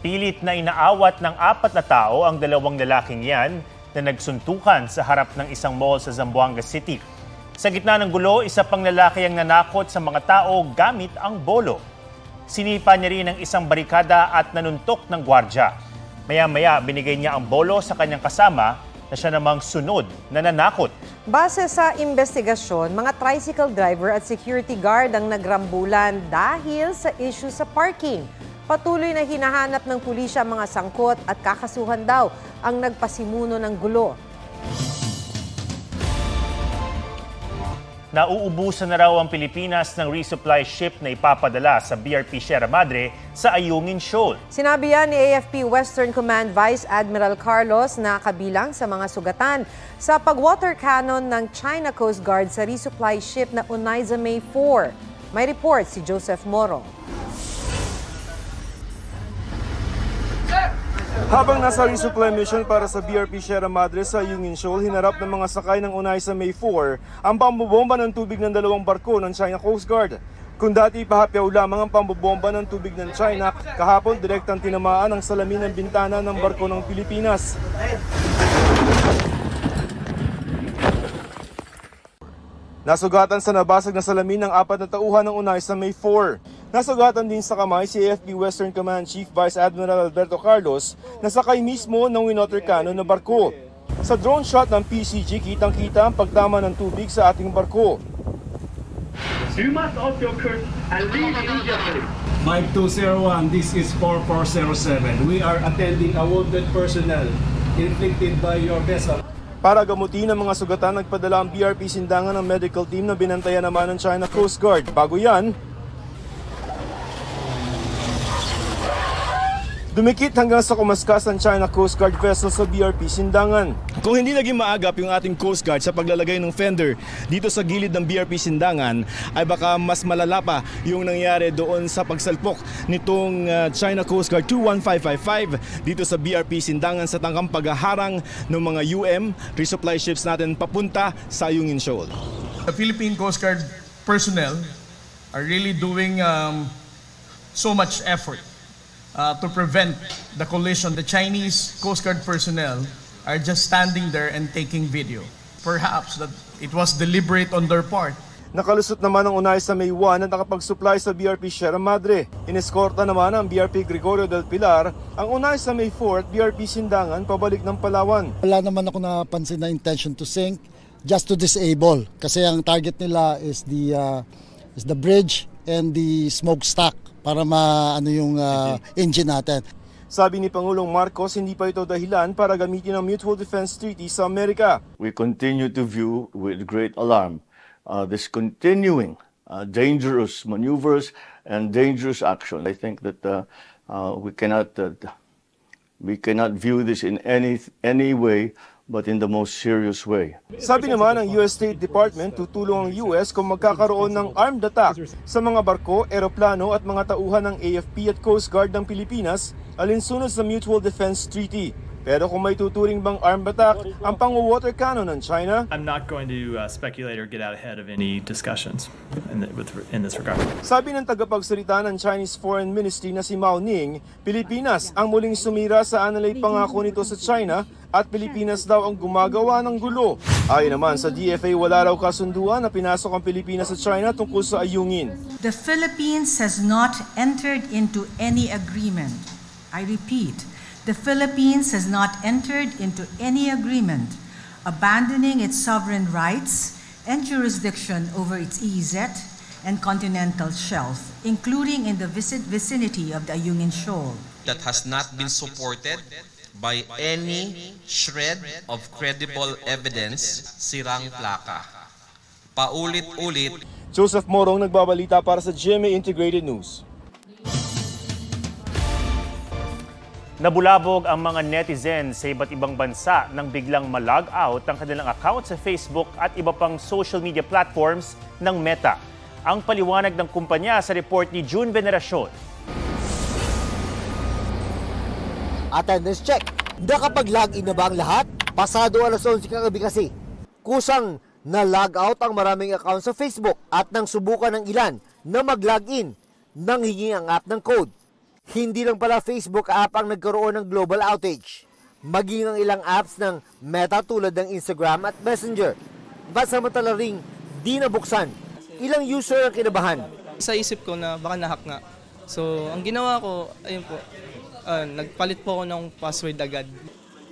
Pilit na inaawat ng 4 na tao ang 2 lalaking yan na nagsuntukan sa harap ng isang mall sa Zamboanga City. Sa gitna ng gulo, isa pang lalaki ang nanakot sa mga tao gamit ang bolo. Sinipa niya rin ang isang barikada at nanuntok ng gwardya. Maya-maya, binigay niya ang bolo sa kanyang kasama na siya namang sunod na nanakot. Base sa investigasyon, mga tricycle driver at security guard ang nagrambulan dahil sa issue sa parking. Patuloy na hinahanap ng pulisya ang mga sangkot at kakasuhan daw ang nagpasimuno ng gulo. Nauubusan na raw ang Pilipinas ng resupply ship na ipapadala sa BRP Sierra Madre sa Ayungin Shoal. Sinabi yan ni AFP Western Command Vice Admiral Carlos na kabilang sa mga sugatan sa pag-water cannon ng China Coast Guard sa resupply ship na Onaiza May 4. May report si Joseph Moro. Habang nasa resupply mission para sa BRP Sierra Madre sa Ayungin Shoal, hinarap ng mga sakay ng Onaiza May 4 ang pambobomba ng tubig ng 2 barko ng China Coast Guard. Kung dati pahapyaw lamang ang pambobomba ng tubig ng China, kahapon direktang tinamaan ang salamin ng bintana ng barko ng Pilipinas. Nasugatan sa nabasag na salamin ng 4 na tauhan ng Onaiza May 4. Nasugatan din sa kamay si AFP Western Command Chief Vice Admiral Alberto Carlos na sakay mismo ng winotter cannon na barko. Sa drone shot ng PCG, kitang-kita ang pagtama ng tubig sa ating barko. You must off your course and leave immediately. 5201, this is 4407. We are attending a wounded personnel inflicted by your vessel. Para gamutin ang mga sugatan, nagpadala ang BRP Sindangan ng medical team na binantayan naman ng China Coast Guard. Bago yan, dumikit hanggang sa kumaskas ang China Coast Guard vessel sa BRP Sindangan. Kung hindi naging maagap yung ating Coast Guard sa paglalagay ng fender dito sa gilid ng BRP Sindangan, ay baka mas malala pa yung nangyari doon sa pagsalpok nitong China Coast Guard 21555 dito sa BRP Sindangan sa tangkang paghaharang ng mga resupply ships natin papunta sa Ayungin Shoal. The Philippine Coast Guard personnel are really doing so much effort to prevent the collision. The Chinese Coast Guard personnel are just standing there and taking video. Perhaps that it was deliberate on their part. Nakalusot naman ang Onaiza May 1 at nakapag-supply sa BRP Sierra Madre. Ineskorta naman ang BRP Gregorio del Pilar ang Onaiza May 4 at BRP Sindangan pabalik ng Palawan. Wala naman ako napansin na intention to sink, just to disable. Kasi ang target nila is the bridge and the smokestack para maano yung engine natin. Sabi ni Pangulong Marcos, hindi pa ito dahilan para gamitin ang Mutual Defense Treaty sa Amerika. We continue to view with great alarm this continuing dangerous maneuvers and dangerous action. I think that we cannot view this in any way but in the most serious way. Sabi naman ng US State Department, tutulong ang US kung magkakaroon ng armed attack sa mga barko, eroplano at mga tauhan ng AFP at Coast Guard ng Pilipinas alinsunod sa Mutual Defense Treaty. Pero kung may tuturing bang armed attack ang pang-water cannon ng China, I'm not going to speculate or get out ahead of any discussions in this regard. Sabi ng tagapagsalita ng Chinese Foreign Ministry na si Mao Ning, Pilipinas ang muling sumira sa anilay pangako nito sa China at Pilipinas daw ang gumagawa ng gulo. Ayon naman sa DFA, wala raw kasunduan na pinasok ang Pilipinas sa China tungkol sa Ayungin. The Philippines has not entered into any agreement. I repeat, the Philippines has not entered into any agreement abandoning its sovereign rights and jurisdiction over its EEZ and continental shelf, including in the vicinity of the Ayungin Shoal. That has not been supported by any shred of credible evidence, sirang plaka. Paulit-ulit. Joseph Morong nagbabalita para sa GMA Integrated News. Nabulabog ang mga netizens sa iba't ibang bansa nang biglang ma-log out ang kanilang account sa Facebook at iba pang social media platforms ng Meta. Ang paliwanag ng kumpanya sa report ni June Veneracion. Attendance check. Nakapag-log in na ba ang lahat? Pasado alas 11 kagabi kasi. Kusang na-log out ang maraming account sa Facebook at nang subukan ng ilan na mag-log in nang hingi ang app ng code. Hindi lang pala Facebook app ang nagkaroon ng global outage. Maging ang ilang apps ng Meta tulad ng Instagram at Messenger. Samantala ring di nabuksan. Ilang user ang kinabahan. Sa isip ko na baka nahack nga. So, ang ginawa ko, ayun po, nagpalit po ako ng password agad.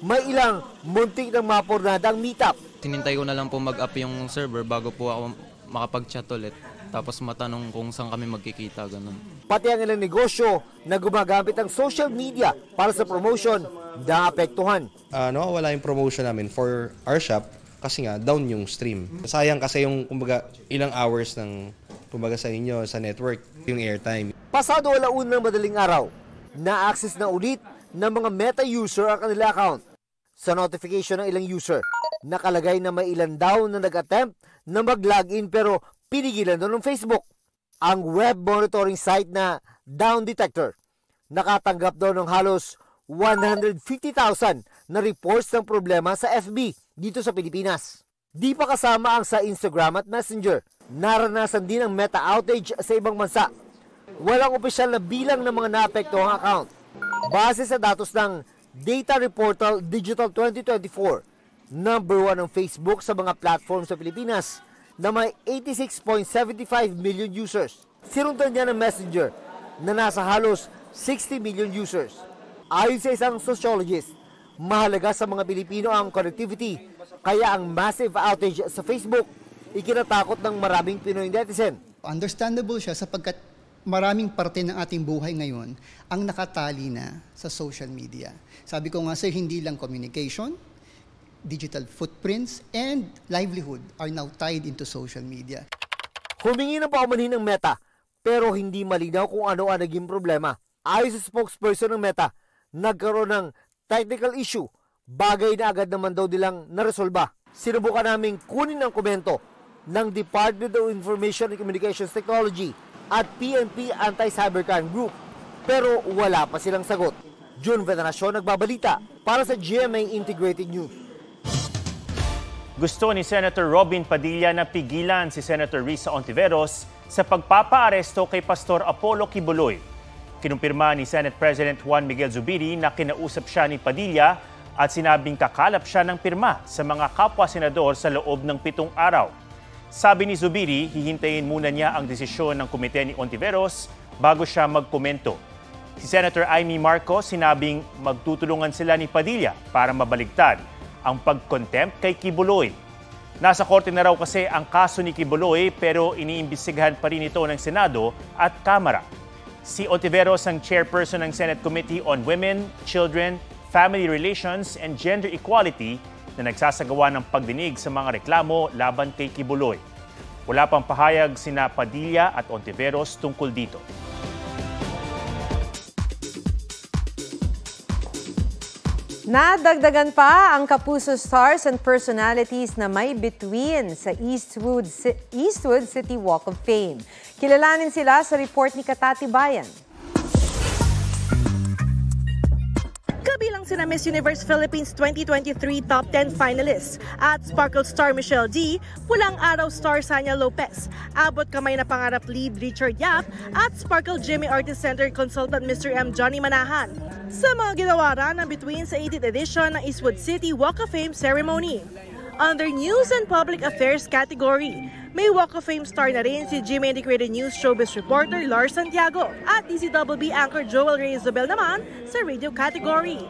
May ilang muntik ng mapurnadang meetup. Tinintay ko na lang po mag-up yung server bago po ako makapag-chat ulit. Tapos matanong kung saan kami magkikita, ganun. Pati ang ilang negosyo na gumagamit ng social media para sa promotion naapektuhan. Wala yung promotion namin for our shop kasi nga down yung stream. Sayang kasi yung kumbaga ilang hours ng kumbaga sa inyo sa network yung airtime. Pasado 1:00 ng madaling araw, na-access na ulit ng mga Meta user ang kanila account. Sa notification ng ilang user, nakalagay na may ilan daw na nag-attempt na mag-login pero pinigilan doon ng Facebook. Ang web monitoring site na Down Detector nakatanggap daw ng halos 150,000 na reports ng problema sa FB dito sa Pilipinas. Di pa kasama ang sa Instagram at Messenger. Naranasan din ang Meta outage sa ibang bansa. Walang opisyal na bilang ng mga naapektuhang account. Base sa datos ng Data Reportal Digital 2024, number 1 ang Facebook sa mga platform sa Pilipinas na may 86.75 million users. Sinundan niya ng Messenger na nasa halos 60 million users. Ayon sa isang sociologist, mahalaga sa mga Pilipino ang connectivity, kaya ang massive outage sa Facebook ikinatakot ng maraming Pinoy netizen. Understandable siya sapagkat maraming parte ng ating buhay ngayon ang nakatali na sa social media. Sabi ko nga sir, hindi lang communication, digital footprints, and livelihood are now tied into social media. Humingi ng paumanhin ng Meta, pero hindi malinaw kung ano ang naging problema. Ayon sa spokesperson ng Meta, nagkaroon ng technical issue, bagay na agad naman daw nilang naresolba. Sinubukan naming kunin ang komento ng Department of Information and Communications Technology at PNP Anti-Cybercrime Group, pero wala pa silang sagot. June Veneracion nagbabalita para sa GMA Integrated News. Gusto ni Senator Robin Padilla na pigilan si Senator Risa Ontiveros sa pagpapaaresto kay Pastor Apollo Kibuloy. Kinumpirma ni Senate President Juan Miguel Zubiri na kinausap siya ni Padilla at sinabing kakalap siya ng pirma sa mga kapwa-senador sa loob ng 7 araw. Sabi ni Zubiri, hihintayin muna niya ang desisyon ng komite ni Ontiveros bago siya magkomento. Si Senator Amy Marcos sinabing magtutulungan sila ni Padilla para mabaligtad ang pag-contempt kay Kibuloy. Nasa korte na raw kasi ang kaso ni Kibuloy pero iniimbestigahan pa rin ito ng Senado at Kamara. Si Ontiveros ang chairperson ng Senate Committee on Women, Children, Family Relations and Gender Equality na nagsasagawa ng pagdinig sa mga reklamo laban kay Kibuloy. Wala pang pahayag sina Padilla at Ontiveros tungkol dito. Nadagdagan pa ang Kapuso stars and personalities na may bituin sa Eastwood City Walk of Fame. Kilalanin sila sa report ni Katati Bayan. Kabilang sina Miss Universe Philippines 2023 Top 10 finalists at Sparkle star Michelle D, Pulang Araw star Sanya Lopez, Abot Kamay na Pangarap lead Richard Yap at Sparkle Jimmy Artist Center consultant Mr. M. Johnny Manahan. Sa mga ginawaran ng between sa 18th edition ng Eastwood City Walk of Fame ceremony. Under News and Public Affairs category, may Walk of Fame star na rin si GMA Integrated News showbiz reporter Lars Santiago at DCWB anchor Joel Reyes-Zobel naman sa radio category.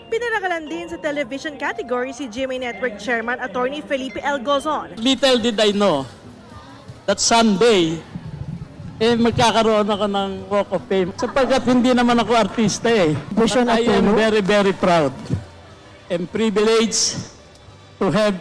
Pinarakalan din sa television category si GMA Network Chairman Attorney Felipe L. Gozon. Little did I know that someday magkakaroon ako ng Walk of Fame. Sapagkat hindi naman ako artista But I am very, very proud and privileged to have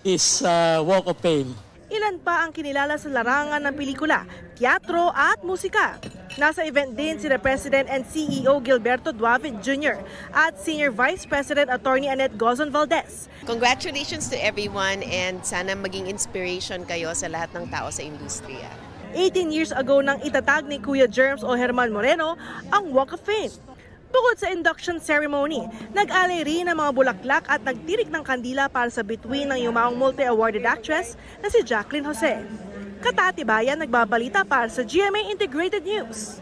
this Walk of Fame. Ilan pa ang kinilala sa larangan ng pelikula, teatro at musika. Nasa event din sina President and CEO Gilberto Duavit Jr. at Senior Vice President Attorney Annette Gozon Valdez. Congratulations to everyone and sana maging inspiration kayo sa lahat ng tao sa industriya. 18 years ago nang itatag ni Kuya Germs o Herman Moreno ang Walk of Fame. Bukod sa induction ceremony, nag-alay rin ng mga bulaklak at nagtirik ng kandila para sa bituin ng yumaong multi-awarded actress na si Jacqueline Jose. Katati Bayan nagbabalita para sa GMA Integrated News.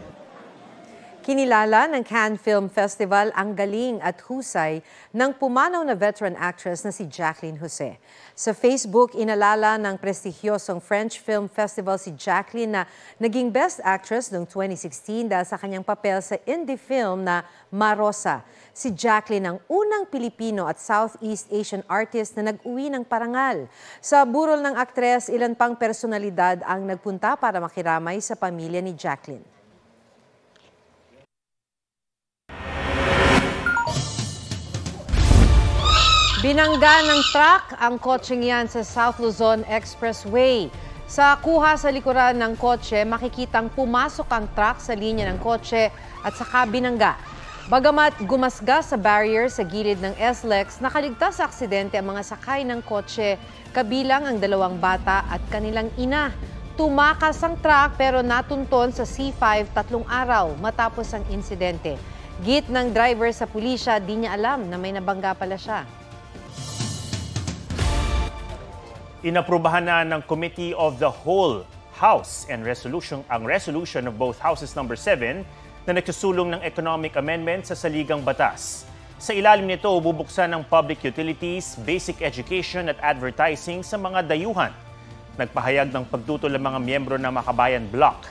Kinilala ng Cannes Film Festival ang galing at husay ng pumanaw na veteran actress na si Jacqueline Jose. Sa Facebook, inalala ng prestigyosong French Film Festival si Jacqueline na naging Best Actress noong 2016 dahil sa kanyang papel sa indie film na Marosa. Si Jacqueline ang unang Pilipino at Southeast Asian artist na nag-uwi ng parangal. Sa burol ng aktres, ilan pang personalidad ang nagpunta para makiramay sa pamilya ni Jacqueline. Binangga ng truck ang kotseng yan sa South Luzon Expressway. Sa kuha sa likuran ng kotse, makikitang pumasok ang truck sa linya ng kotse at saka binangga. Bagamat gumasgas sa barrier sa gilid ng SLEX, nakaligtas sa aksidente ang mga sakay ng kotse, kabilang ang 2 bata at kanilang ina. Tumakas ang truck pero natunton sa C5 3 araw matapos ang insidente. Git ng driver sa pulisya, di niya alam na may nabangga pala siya. Inaprubahan na ng Committee of the Whole House ang resolution of both Houses number 7 na nagsusulong ng economic amendment sa saligang batas. Sa ilalim nito, bubuksan ng public utilities, basic education at advertising sa mga dayuhan. Nagpahayag ng pagtutol ang mga miyembro ng Makabayan Bloc.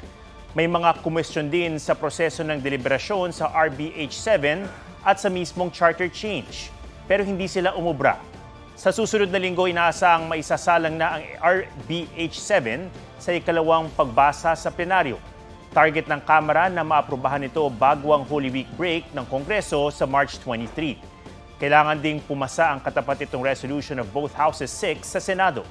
May mga kumwestiyon din sa proseso ng deliberasyon sa RBH7 at sa mismong charter change. Pero hindi sila umubra. Sa susunod na linggo, inaasang maisasalang na ang RBH7 sa ikalawang pagbasa sa plenaryo. Target ng Kamara na maaprubahan ito bago ang Holy Week break ng Kongreso sa March 23. Kailangan ding pumasa ang katapat itong resolution of both Houses 6 sa Senado.